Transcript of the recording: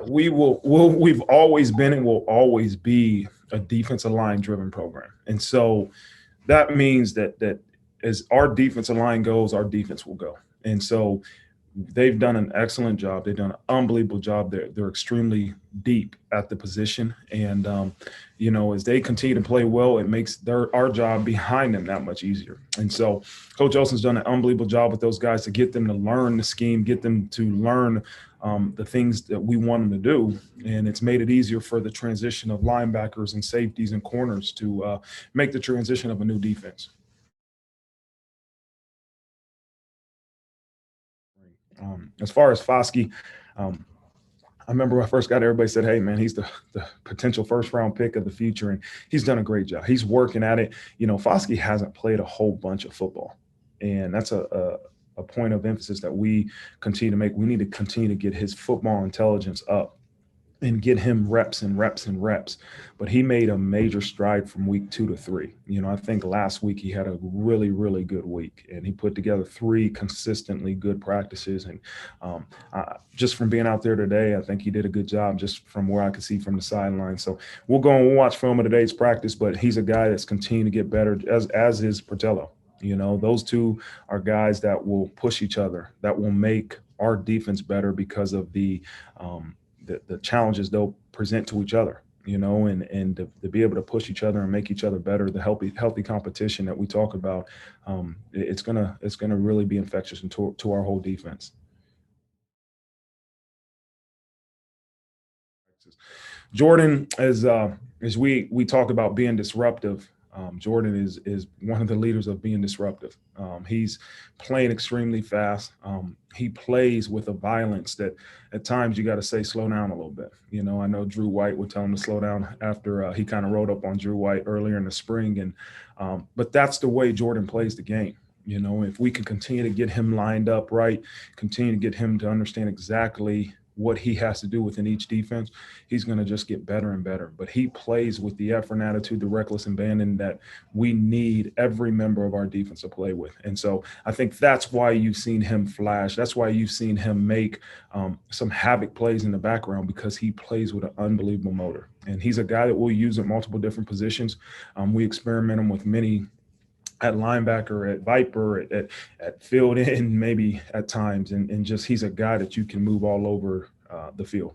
we've always been and will always be a defensive line driven program. And so that means that as our defensive line goes, our defense will go. And so they've done an excellent job. They've done an unbelievable job. They're extremely deep at the position, and as they continue to play well, it makes our job behind them that much easier. And so, Coach Olson's done an unbelievable job with those guys to get them to learn the scheme, get them to learn the things that we want them to do, and it's made it easier for the transition of linebackers and safeties and corners to make the transition of a new defense. As far as Foskey, um, I remember when I first got, everybody said, "Hey, man, he's the potential first round pick of the future," and he's done a great job. He's working at it. Foskey hasn't played a whole bunch of football, and that's a point of emphasis that we continue to make. We need to continue to get his football intelligence up and get him reps and reps and reps. But he made a major stride from week 2 to 3. I think last week he had a really, really good week, and he put together 3 consistently good practices. And just from being out there today, I think he did a good job just from where I could see from the sideline. So we'll go and we'll watch film of today's practice, but he's a guy that's continuing to get better, as is Botelho. Those two are guys that will push each other, that will make our defense better because of the challenges they'll present to each other, and to be able to push each other and make each other better, the healthy competition that we talk about, it's gonna really be infectious to our whole defense. Jordan, as we talk about being disruptive, Jordan is one of the leaders of being disruptive. He's playing extremely fast. He plays with a violence that at times you got to say slow down a little bit. I know Drew White would tell him to slow down after he kind of rode up on Drew White earlier in the spring, but that's the way Jordan plays the game. If we can continue to get him lined up right, continue to get him to understand exactly what he has to do within each defense, he's going to just get better and better. But he plays with the effort and attitude, the reckless abandon that we need every member of our defense to play with. And so I think that's why you've seen him flash. That's why you've seen him make some havoc plays in the background, because he plays with an unbelievable motor. And he's a guy that we'll use at multiple different positions. We experiment him with many at linebacker, at Viper, at field end, maybe at times. And just he's a guy that you can move all over the field.